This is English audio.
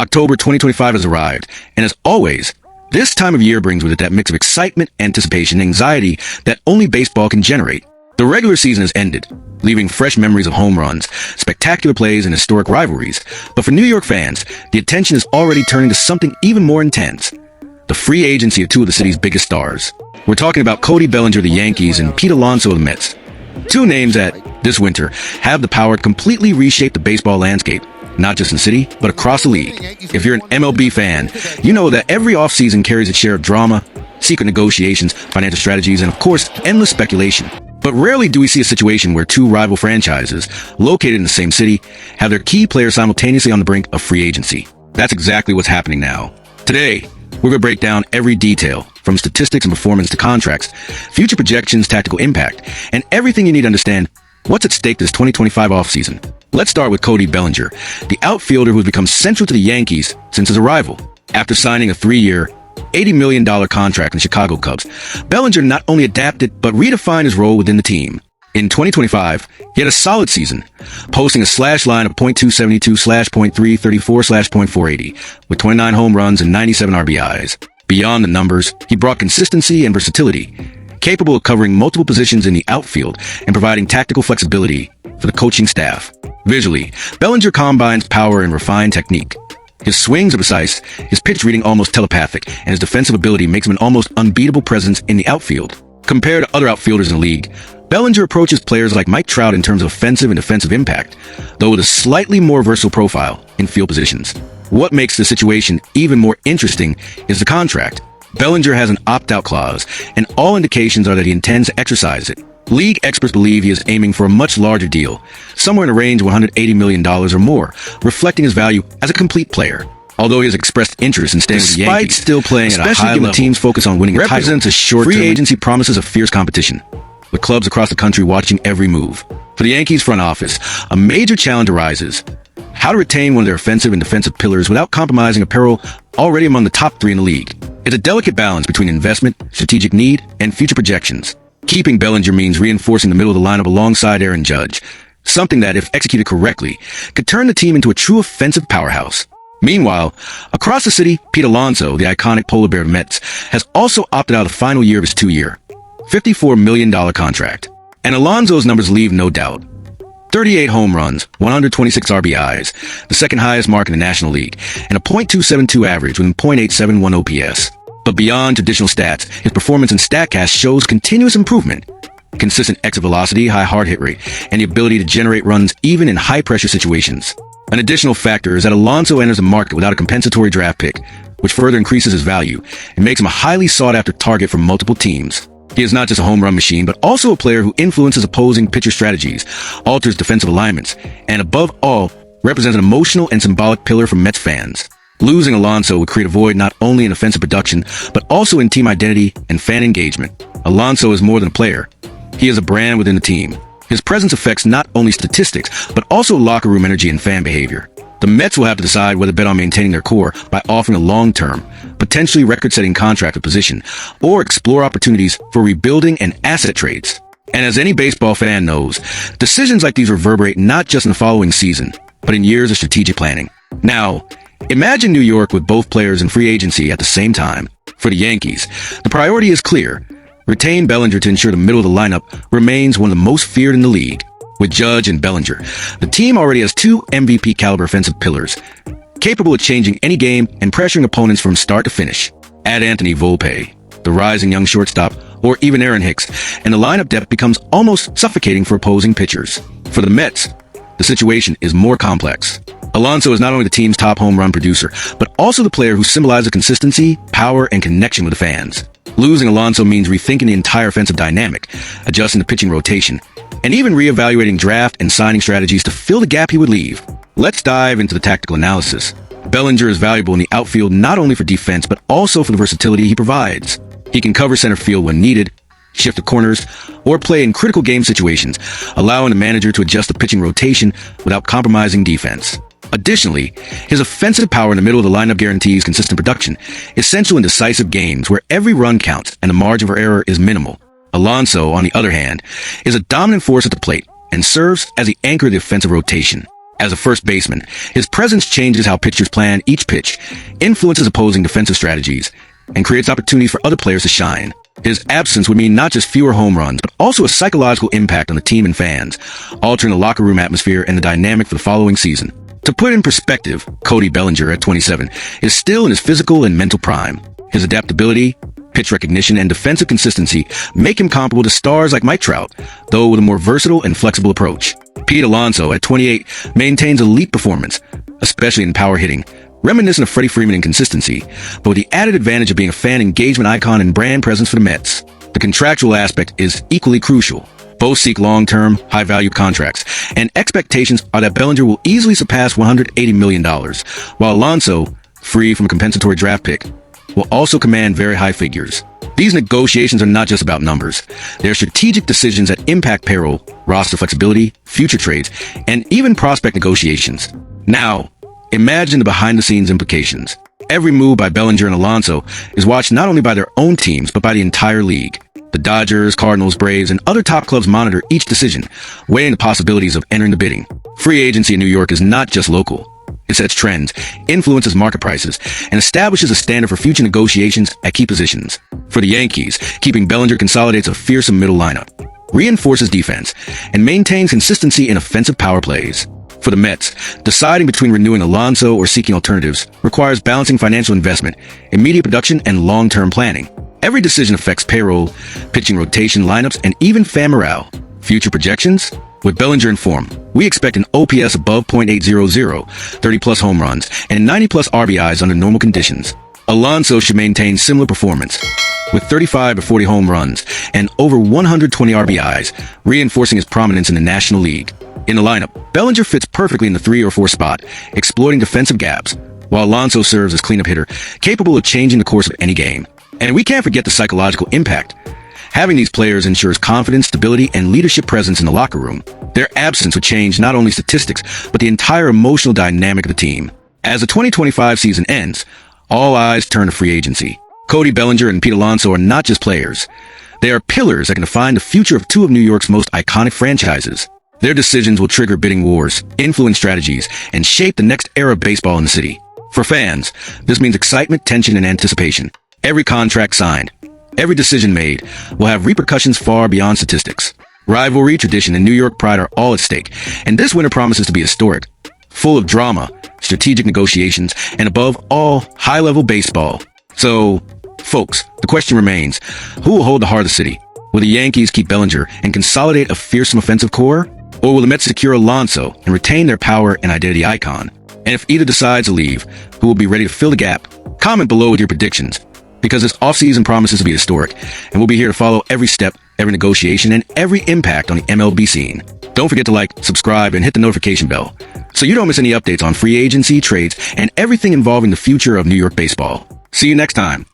October 2025 has arrived, and as always, this time of year brings with it that mix of excitement, anticipation, and anxiety that only baseball can generate. The regular season has ended, leaving fresh memories of home runs, spectacular plays, and historic rivalries. But for New York fans, the attention is already turning to something even more intense: the free agency of two of the city's biggest stars. We're talking about Cody Bellinger of the Yankees and Pete Alonso of the Mets. Two names that, this winter, have the power to completely reshape the baseball landscape, not just in the city, but across the league. If you're an MLB fan, you know that every offseason carries its share of drama, secret negotiations, financial strategies, and of course, endless speculation. But rarely do we see a situation where two rival franchises, located in the same city, have their key players simultaneously on the brink of free agency. That's exactly what's happening now. Today, we're going to break down every detail, from statistics and performance to contracts, future projections, tactical impact, and everything you need to understand what's at stake this 2025 offseason. Let's start with Cody Bellinger, the outfielder who has become central to the Yankees since his arrival. After signing a 3-year, $80 million contract with the Chicago Cubs, Bellinger not only adapted, but redefined his role within the team. In 2025, he had a solid season, posting a slash line of .272/.334/.480, with 29 home runs and 97 RBIs. Beyond the numbers, he brought consistency and versatility, capable of covering multiple positions in the outfield and providing tactical flexibility for the coaching staff. Visually, Bellinger combines power and refined technique. His swings are precise, his pitch reading almost telepathic, and his defensive ability makes him an almost unbeatable presence in the outfield. Compared to other outfielders in the league, Bellinger approaches players like Mike Trout in terms of offensive and defensive impact, though with a slightly more versatile profile in field positions. What makes the situation even more interesting is the contract. Bellinger has an opt-out clause, and all indications are that he intends to exercise it. League experts believe he is aiming for a much larger deal, somewhere in the range of $180 million or more, reflecting his value as a complete player. Although he has expressed interest in staying with the Yankees, despite still playing at a high level, the team's focus on winning represents a short-term. Free agency promises a fierce competition, with clubs across the country watching every move. For the Yankees front office, a major challenge arises: how to retain one of their offensive and defensive pillars without compromising a peril already among the top 3 in the league. It's a delicate balance between investment, strategic need, and future projections. Keeping Bellinger means reinforcing the middle of the lineup alongside Aaron Judge, something that, if executed correctly, could turn the team into a true offensive powerhouse. Meanwhile, across the city, Pete Alonso, the iconic polar bear of Mets, has also opted out of the final year of his 2-year, $54 million contract. And Alonso's numbers leave no doubt. 38 home runs, 126 RBIs, the second highest mark in the National League, and a .272 average with a .871 OPS. But beyond traditional stats, his performance in StatCast shows continuous improvement. Consistent exit velocity, high hard hit rate, and the ability to generate runs even in high-pressure situations. An additional factor is that Alonso enters the market without a compensatory draft pick, which further increases his value and makes him a highly sought-after target for multiple teams. He is not just a home run machine, but also a player who influences opposing pitcher strategies, alters defensive alignments, and above all, represents an emotional and symbolic pillar for Mets fans. Losing Alonso would create a void not only in offensive production, but also in team identity and fan engagement. Alonso is more than a player. He is a brand within the team. His presence affects not only statistics, but also locker room energy and fan behavior. The Mets will have to decide whether to bet on maintaining their core by offering a long-term, potentially record-setting contract of position, or explore opportunities for rebuilding and asset trades. And as any baseball fan knows, decisions like these reverberate not just in the following season, but in years of strategic planning. Now, imagine New York with both players in free agency at the same time. For the Yankees, the priority is clear: retain Bellinger to ensure the middle of the lineup remains one of the most feared in the league. With Judge and Bellinger, the team already has 2 MVP-caliber offensive pillars, capable of changing any game and pressuring opponents from start to finish. Add Anthony Volpe, the rising young shortstop, or even Aaron Hicks, and the lineup depth becomes almost suffocating for opposing pitchers. For the Mets, the situation is more complex. Alonso is not only the team's top home run producer, but also the player who symbolizes consistency, power, and connection with the fans. Losing Alonso means rethinking the entire offensive dynamic, adjusting the pitching rotation, and even reevaluating draft and signing strategies to fill the gap he would leave. Let's dive into the tactical analysis. Bellinger is valuable in the outfield not only for defense, but also for the versatility he provides. He can cover center field when needed, shift the corners, or play in critical game situations, allowing the manager to adjust the pitching rotation without compromising defense. Additionally, his offensive power in the middle of the lineup guarantees consistent production, essential in decisive games where every run counts and the margin for error is minimal. Alonso, on the other hand, is a dominant force at the plate and serves as the anchor of the offensive rotation. As a first baseman, his presence changes how pitchers plan each pitch, influences opposing defensive strategies, and creates opportunities for other players to shine. His absence would mean not just fewer home runs, but also a psychological impact on the team and fans, altering the locker room atmosphere and the dynamic for the following season. To put in perspective, Cody Bellinger at 27 is still in his physical and mental prime. His adaptability, pitch recognition, and defensive consistency make him comparable to stars like Mike Trout, though with a more versatile and flexible approach. Pete Alonso at 28 maintains elite performance, especially in power hitting, reminiscent of Freddie Freeman in consistency, but with the added advantage of being a fan engagement icon and brand presence for the Mets. The contractual aspect is equally crucial. Both seek long-term, high-value contracts, and expectations are that Bellinger will easily surpass $180 million, while Alonso, free from a compensatory draft pick, will also command very high figures. These negotiations are not just about numbers. They're strategic decisions that impact payroll, roster flexibility, future trades, and even prospect negotiations. Now, imagine the behind-the-scenes implications. Every move by Bellinger and Alonso is watched not only by their own teams, but by the entire league. The Dodgers, Cardinals, Braves, and other top clubs monitor each decision, weighing the possibilities of entering the bidding. Free agency in New York is not just local. It sets trends, influences market prices, and establishes a standard for future negotiations at key positions. For the Yankees, keeping Bellinger consolidates a fearsome middle lineup, reinforces defense, and maintains consistency in offensive power plays. For the Mets, deciding between renewing Alonso or seeking alternatives requires balancing financial investment, immediate production, and long-term planning. Every decision affects payroll, pitching rotation, lineups, and even fan morale. Future projections? With Bellinger in form, we expect an OPS above .800, 30-plus home runs, and 90-plus RBIs under normal conditions. Alonso should maintain similar performance, with 35 to 40 home runs and over 120 RBIs, reinforcing his prominence in the National League. In the lineup, Bellinger fits perfectly in the 3 or 4 spot, exploiting defensive gaps, while Alonso serves as cleanup hitter, capable of changing the course of any game. And we can't forget the psychological impact. Having these players ensures confidence, stability, and leadership presence in the locker room. Their absence would change not only statistics, but the entire emotional dynamic of the team. As the 2025 season ends, all eyes turn to free agency. Cody Bellinger and Pete Alonso are not just players. They are pillars that can define the future of 2 of New York's most iconic franchises. Their decisions will trigger bidding wars, influence strategies, and shape the next era of baseball in the city. For fans, this means excitement, tension, and anticipation. Every contract signed, every decision made will have repercussions far beyond statistics. Rivalry, tradition, and New York pride are all at stake, and this winter promises to be historic, full of drama, strategic negotiations, and above all, high-level baseball. So, folks, the question remains, who will hold the heart of the city? Will the Yankees keep Bellinger and consolidate a fearsome offensive core? Or will the Mets secure Alonso and retain their power and identity icon? And if either decides to leave, who will be ready to fill the gap? Comment below with your predictions, because this offseason promises to be historic, and we'll be here to follow every step, every negotiation, and every impact on the MLB scene. Don't forget to like, subscribe, and hit the notification bell, so you don't miss any updates on free agency, trades, and everything involving the future of New York baseball. See you next time.